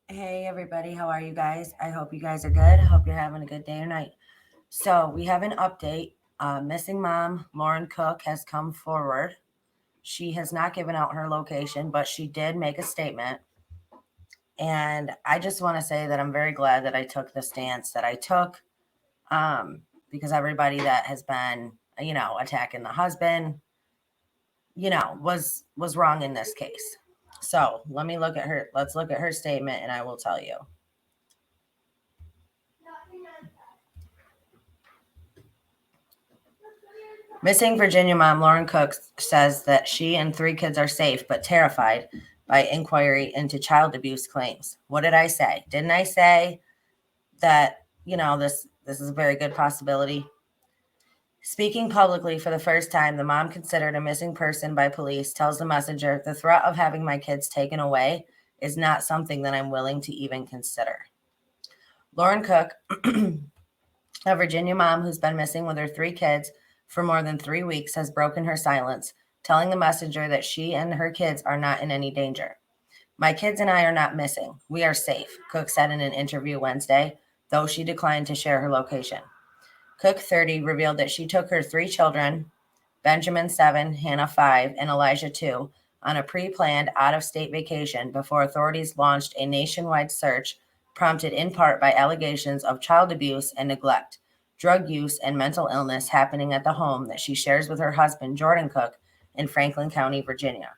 Hey everybody, how are you guys? I hope you guys are good. Hope you're having a good day or night. So we have an update. Missing mom Lauren Cook has come forward. She has not given out her location, but she did make a statement. And I just want to say that I'm very glad that I took the stance that I took, um, because everybody that has been, attacking the husband, was wrong in this case. So let me look at her. Let's look at her statement, and I will tell you. Missing Virginia mom Lauren Cook says that she and three kids are safe but terrified by inquiry into child abuse claims. What did I say? Didn't I say that, this is a very good possibility? Speaking publicly for the first time, the mom, considered a missing person by police, tells the messenger the threat of having my kids taken away is not something that I'm willing to even consider. Lauren Cook, a Virginia mom who's been missing with her three kids for more than 3 weeks, has broken her silence, telling the messenger that she and her kids are not in any danger. My kids and I are not missing. We are safe, Cook said in an interview Wednesday, though she declined to share her location. Cook, 30, revealed that she took her three children, Benjamin, 7, Hannah, 5, and Elijah, 2, on a pre-planned out-of-state vacation before authorities launched a nationwide search prompted in part by allegations of child abuse and neglect, drug use, and mental illness happening at the home that she shares with her husband, Jordan Cook, in Franklin County, Virginia.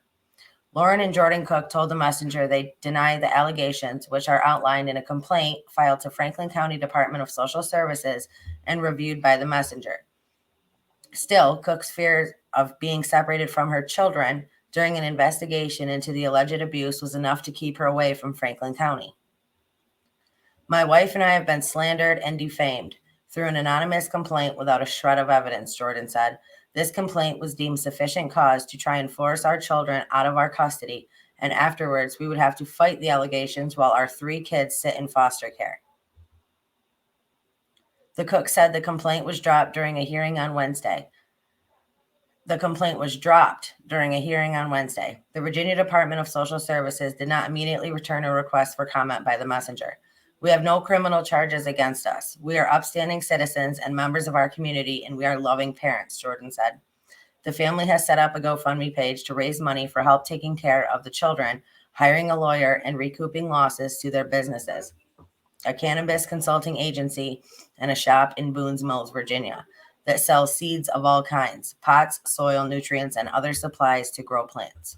Lauren and Jordan Cook told the messenger they deny the allegations, which are outlined in a complaint filed to Franklin County Department of Social Services and reviewed by the messenger. Still, Cook's fear of being separated from her children during an investigation into the alleged abuse was enough to keep her away from Franklin County. My wife and I have been slandered and defamed through an anonymous complaint without a shred of evidence, Jordan said. This complaint was deemed sufficient cause to try and force our children out of our custody, and afterwards we would have to fight the allegations while our three kids sit in foster care. The Cook said the complaint was dropped during a hearing on Wednesday. The Virginia Department of Social Services did not immediately return a request for comment by the messenger. We have no criminal charges against us. We are upstanding citizens and members of our community, and we are loving parents, Jordan said. The family has set up a GoFundMe page to raise money for help taking care of the children, hiring a lawyer, and recouping losses to their businesses, a cannabis consulting agency, and a shop in Boones Mills, Virginia, that sells seeds of all kinds, pots, soil, nutrients, and other supplies to grow plants.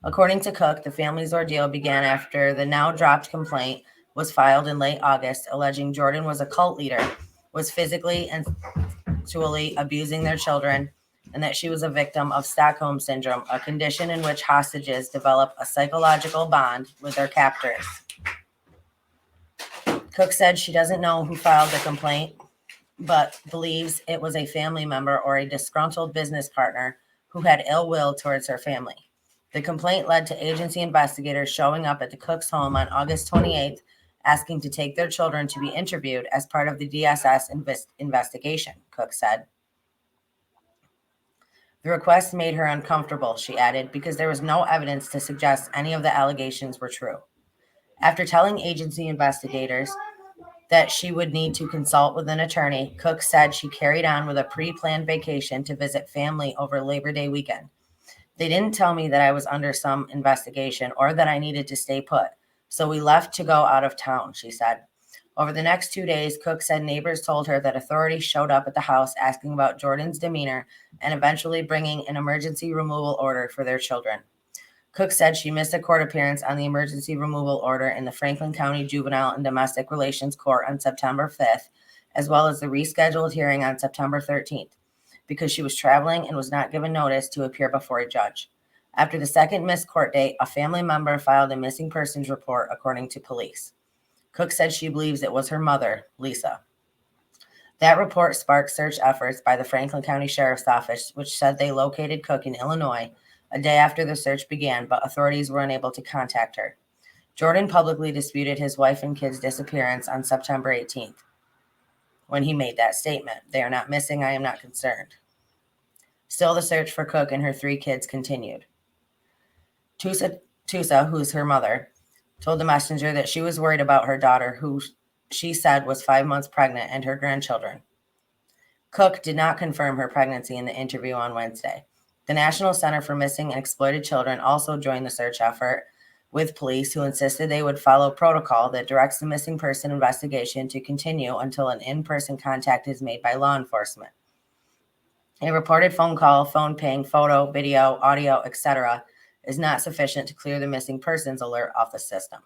According to Cook, the family's ordeal began after the now dropped complaint was filed in late August, alleging Jordan was a cult leader, was physically and sexually abusing their children, and that she was a victim of Stockholm Syndrome, a condition in which hostages develop a psychological bond with their captors. Cook said she doesn't know who filed the complaint, but believes it was a family member or a disgruntled business partner who had ill will towards her family. The complaint led to agency investigators showing up at the Cook's home on August 28th, asking to take their children to be interviewed as part of the DSS investigation, Cook said. The request made her uncomfortable, she added, because there was no evidence to suggest any of the allegations were true. After telling agency investigators that she would need to consult with an attorney, Cook said she carried on with a pre-planned vacation to visit family over Labor Day weekend. They didn't tell me that I was under some investigation or that I needed to stay put, so we left to go out of town, she said. Over the next 2 days, Cook said neighbors told her that authorities showed up at the house asking about Jordan's demeanor and eventually bringing an emergency removal order for their children. Cook said she missed a court appearance on the emergency removal order in the Franklin County Juvenile and Domestic Relations Court on September 5th, as well as the rescheduled hearing on September 13th, because she was traveling and was not given notice to appear before a judge. After the second missed court date, a family member filed a missing persons report, according to police. Cook said she believes it was her mother, Lisa. That report sparked search efforts by the Franklin County Sheriff's Office, which said they located Cook in Illinois a day after the search began, but authorities were unable to contact her. Jordan publicly disputed his wife and kids' disappearance on September 18th when he made that statement. They are not missing. I am not concerned. Still, the search for Cook and her three kids continued. Tusa, who's her mother, told the messenger that she was worried about her daughter, who she said was 5 months pregnant, and her grandchildren. Cook did not confirm her pregnancy in the interview on Wednesday. The National Center for Missing and Exploited Children also joined the search effort with police, who insisted they would follow protocol that directs the missing person investigation to continue until an in-person contact is made by law enforcement. A reported phone call, phone ping, photo, video, audio, etc. is not sufficient to clear the missing persons alert off the system.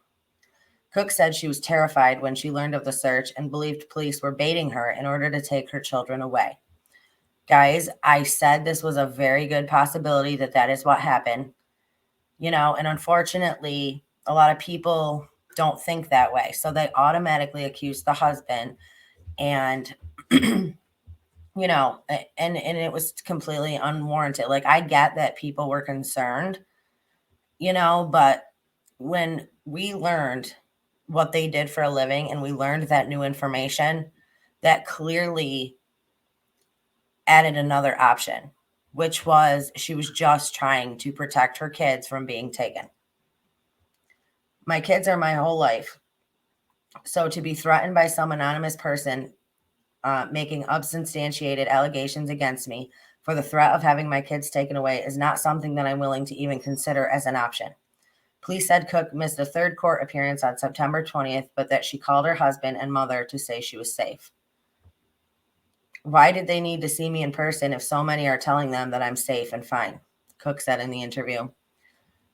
Cook said she was terrified when she learned of the search and believed police were baiting her in order to take her children away. Guys, I said this was a very good possibility that is what happened. And unfortunately, a lot of people don't think that way. So they automatically accuse the husband, and, and it was completely unwarranted. Like, I get that people were concerned, but when we learned what they did for a living and we learned that new information, that clearly added another option, which was she was just trying to protect her kids from being taken. My kids are my whole life. So to be threatened by some anonymous person making unsubstantiated allegations against me for the threat of having my kids taken away is not something that I'm willing to even consider as an option. Police said Cook missed a third court appearance on September 20th, but that she called her husband and mother to say she was safe. Why did they need to see me in person if so many are telling them that I'm safe and fine? Cook said in the interview.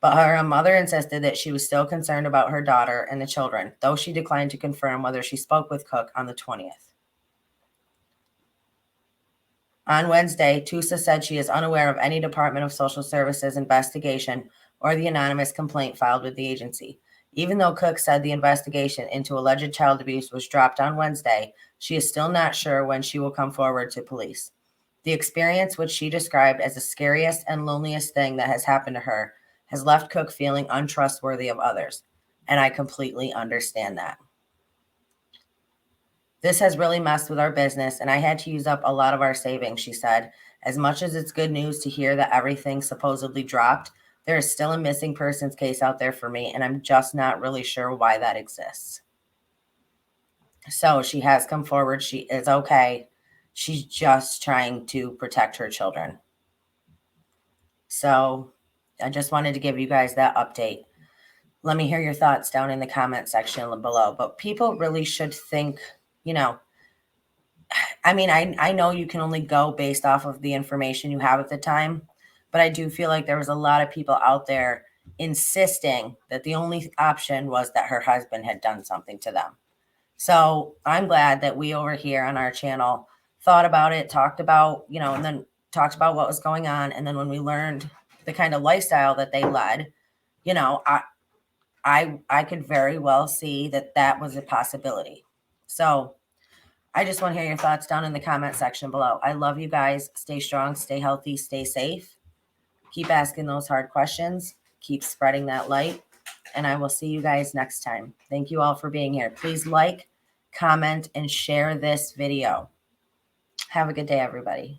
But her mother insisted that she was still concerned about her daughter and the children, though she declined to confirm whether she spoke with Cook on the 20th. On Wednesday, Tusa said she is unaware of any Department of Social Services investigation or the anonymous complaint filed with the agency. Even though Cook said the investigation into alleged child abuse was dropped on Wednesday, she is still not sure when she will come forward to police. The experience, which she described as the scariest and loneliest thing that has happened to her, has left Cook feeling untrustworthy of others, and I completely understand that. This has really messed with our business, and I had to use up a lot of our savings, she said. As much as it's good news to hear that everything supposedly dropped, there is still a missing persons case out there for me, and I'm just not really sure why that exists. So she has come forward. She is okay. She's just trying to protect her children. So I just wanted to give you guys that update. Let me hear your thoughts down in the comment section below. But people really should think, I know you can only go based off of the information you have at the time, but I do feel like there was a lot of people out there insisting that the only option was that her husband had done something to them. So I'm glad that we over here on our channel thought about it, talked about, and then talked about what was going on. And then when we learned the kind of lifestyle that they led, I could very well see that was a possibility. So I just want to hear your thoughts down in the comment section below. I love you guys. Stay strong, stay healthy, stay safe. Keep asking those hard questions. Keep spreading that light. And I will see you guys next time. Thank you all for being here. Please like, comment, and share this video. Have a good day, everybody.